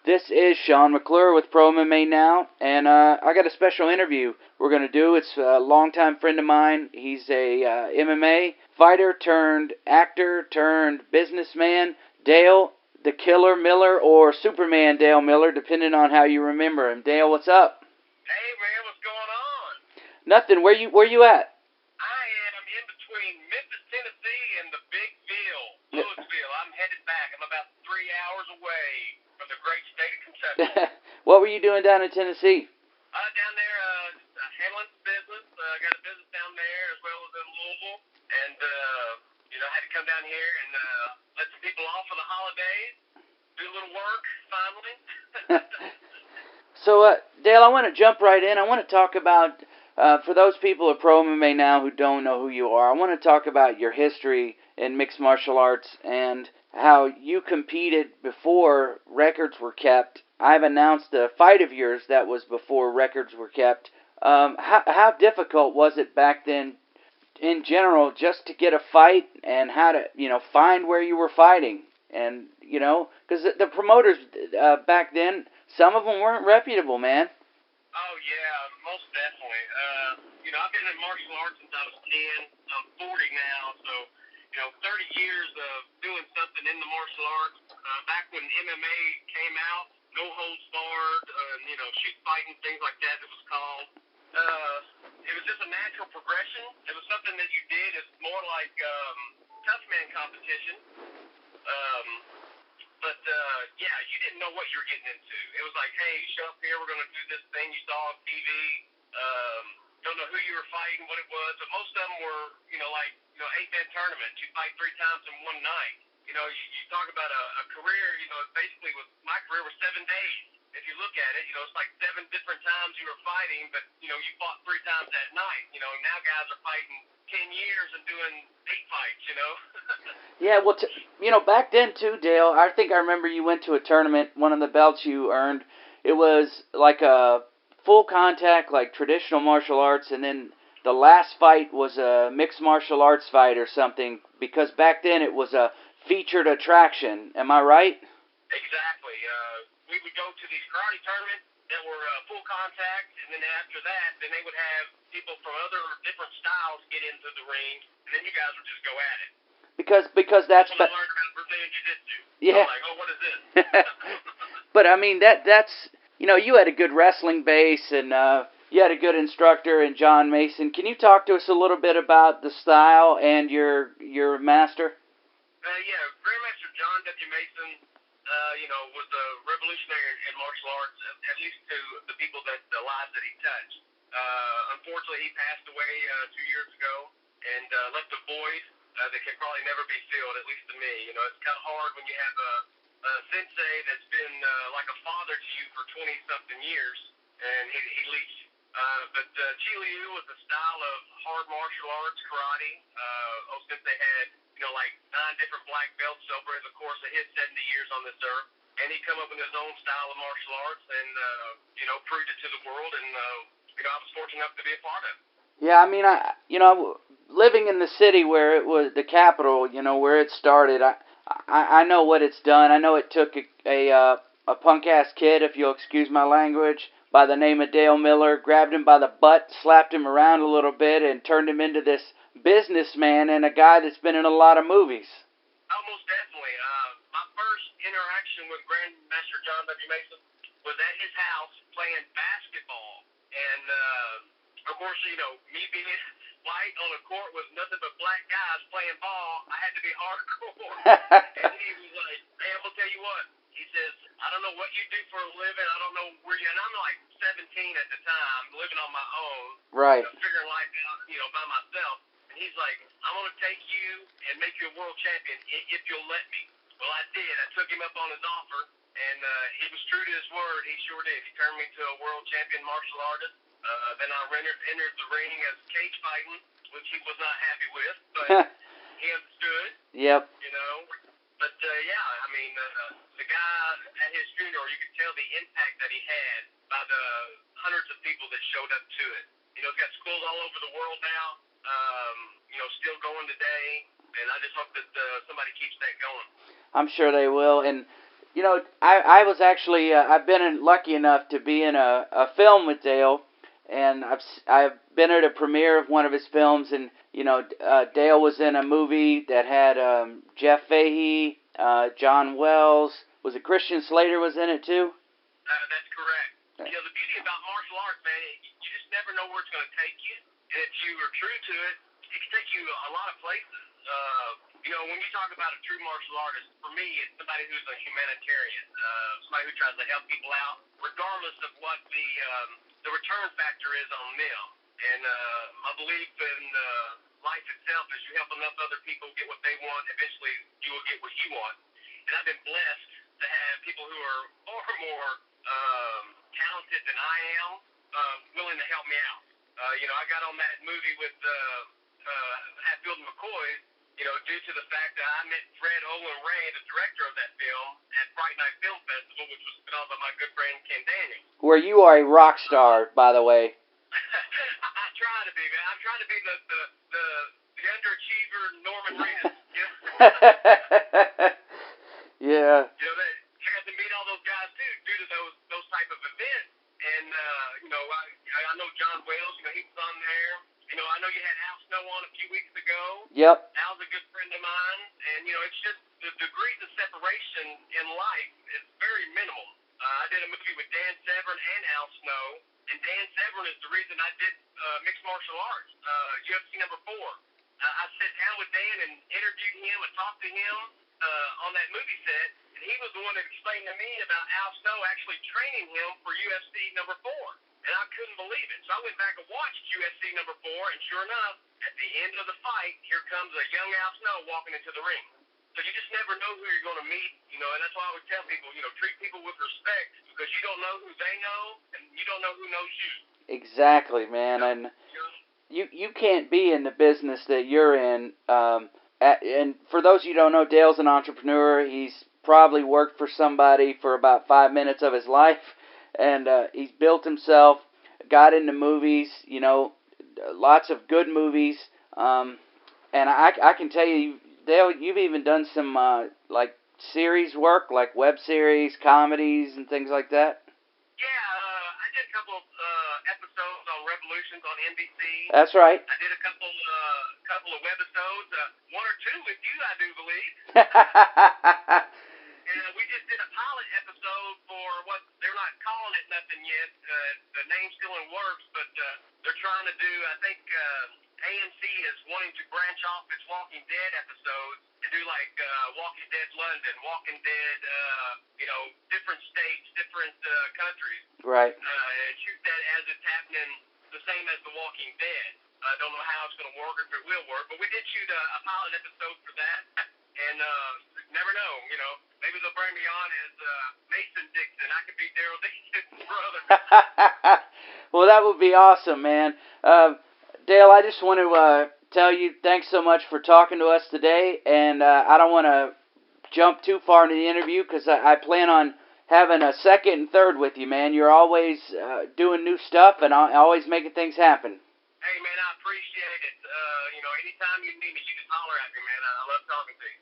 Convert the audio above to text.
This is Sean McClure with Pro MMA Now, and I got a special interview we're going to do. It's a longtime friend of mine. He's a MMA fighter turned actor turned businessman, Dale the Killer Miller, or Superman Dale Miller, depending on how you remember him. Dale, what's up? Hey man, what's going on? Nothing. Where you at? I am in between Memphis, Tennessee and the Big Bill, Louisville. I'm headed back. I'm about 3 hours away from the great state of Kentucky. What were you doing down in Tennessee? Down there, handling some business. Got a business down there as well as in Louisville, and had to come down here and let some people off for the holidays. Do a little work finally. So, Dale, I want to jump right in. I want to talk about, for those people at Pro MMA Now who don't know who you are, I want to talk about your history in mixed martial arts and how you competed before records were kept. I've announced a fight of yours that was before records were kept. How difficult was it back then, in general, just to get a fight and how to, find where you were fighting? And, because the promoters back then, some of them weren't reputable, man. Oh yeah, most definitely. I've been in martial arts since I was 10. I'm 40 now, so 30 years of doing something in the martial arts. Back when MMA came out, no holds barred, shoot fighting, things like that. It was called. It was just a natural progression. It was something that you did. It's more like tough man competition. But you didn't know what you were getting into. It was like, hey, show up here, we're going to do this thing you saw on TV. Don't know who you were fighting, what it was, but most of them were, 8-man tournaments. You fight 3 times in one night. You talk about a career, basically my career was 7 days. If you look at it, it's like 7 different times you were fighting, but, you fought 3 times that night. Now guys are fighting 10 years and doing 8 fights, Yeah, well, back then too, Dale, I think I remember you went to a tournament, one of the belts you earned. It was like a full contact, like traditional martial arts, and then the last fight was a mixed martial arts fight or something, because back then it was a featured attraction. Am I right? Exactly. We would go to these karate tournaments that were full contact, and then after that, then they would have people from other different styles get into the ring, and then you guys would just go at it. Because that's learned kind of Brazilian jiu-jitsu. Yeah. I'm like, oh, what is this? But I mean that's you had a good wrestling base and you had a good instructor in John Mason. Can you talk to us a little bit about the style and your master? Grandmaster John W. Mason, was a revolutionary in martial arts, at least to the people the lives that he touched. Unfortunately, he passed away 2 years ago and left a void that can probably never be filled, at least to me. It's kind of hard when you have a sensei that's been like a father to you for 20-something years, and he leaves. But Chi Liu was a style of hard martial arts, karate, since they had, like 9 different black belts over the course of his 70 years on this earth. And he come up with his own style of martial arts and, proved it to the world, and, I was fortunate enough to be a part of it. Yeah, I mean, living in the city where it was the capital, where it started, I know what it's done. I know it took a punk-ass kid, if you'll excuse my language, by the name of Dale Miller, grabbed him by the butt, slapped him around a little bit, and turned him into this businessman and a guy that's been in a lot of movies. Almost definitely. My first interaction with Grandmaster John W. Mason was at his house playing basketball. And, of course, me being white on a court with nothing but black guys playing ball, I had to be hardcore. And he was like, hey, I'm going to tell you what. He says, I don't know what you do for a living. I don't know where you... And I'm like 17 at the time, living on my own. Right. Figuring life out, by myself. And he's like, I'm going to take you and make you a world champion if you'll let me. Well, I did. I took him up on his offer, and he was true to his word. He sure did. He turned me to a world champion martial artist. Then I entered the ring as cage fighting, which he was not happy with, but he understood. Yep. But I mean, the guy at his funeral, you could tell the impact that he had by the hundreds of people that showed up to it. He's got schools all over the world now, still going today, and I just hope that somebody keeps that going. I'm sure they will, and You know, I was actually I've been lucky enough to be in a film with Dale, and I've been at a premiere of one of his films, and you know, Dale was in a movie that had Jeff Fahey, John Wells. Was it Christian Slater was in it too? That's correct. You know, the beauty about martial arts, man, you just never know where it's going to take you. And if you are true to it, it can take you a lot of places. You know, when you talk about a true martial artist, for me, it's somebody who's a humanitarian, somebody who tries to help people out, regardless of what the return factor is on them. And my belief in life itself is you help enough other people get what they want, eventually you will get what you want. And I've been blessed to have people who are far more talented than I am, willing to help me out. You know, I got on that movie with Hatfield and McCoy, you know, due to the fact that I met Fred Olin Ray, the director of that film, at Fright Night Film Festival, which was put on by my good friend Ken Daniels. Where you are a rock star, by the way. I try to be, man. I'm trying to be the underachiever Norman Reedus. You know? Yeah. You know, I got to meet all those guys too, due to those type of events. And you know, I know John Wells. You know, he was on there. You know, I know you had Al Snow on a few weeks ago. Yep. Al's a good friend of mine, and you know, it's just the degrees of separation in life is very minimal. I did a movie with Dan Severn and Al Snow, and Dan Severn is the reason I did mixed martial arts, UFC number 4. I sat down with Dan and interviewed him and talked to him on that movie set, and he was the one that explained to me about Al Snow actually training him for UFC number 4. And I couldn't believe it. So I went back and watched UFC number 4, and sure enough, at the end of the fight, here comes a young Al Snow walking into the ring. So you just never know who you're going to meet, you know, and that's why I would tell people, you know, treat people with respect, because you don't know who they know, and you don't know who knows you. Exactly, man. And you can't be in the business that you're in. And for those of you who don't know, Dale's an entrepreneur. He's probably worked for somebody for about 5 minutes of his life. And he's built himself, got into movies, you know, lots of good movies. And I can tell you, Dale, you've even done some like series work, like web series, comedies, and things like that. Yeah, I did a couple of episodes on Revolutions on NBC. That's right. I did a couple of webisodes, 1 or 2 with you, I do believe. And we just did a pilot episode for what they're not calling it nothing yet. The name's still in works, but they're trying to do. I think AMC is wanting to branch off its Walking Dead episodes and do like Walking Dead London, Walking Dead, you know, different states, different countries. Right. And shoot that as it's happening, the same as The Walking Dead. I don't know how it's going to work, if it will work, but we did shoot a pilot episode for that. And never know, you know. Maybe they'll bring me on as Mason Dixon. I could be Daryl Dixon's brother. Well, that would be awesome, man. Dale, I just want to tell you thanks so much for talking to us today. And I don't want to jump too far into the interview because I plan on having a second and third with you, man. You're always doing new stuff and always making things happen. Hey, man, I appreciate it. You know, anytime you need me, you just holler at me, man. I love talking to you.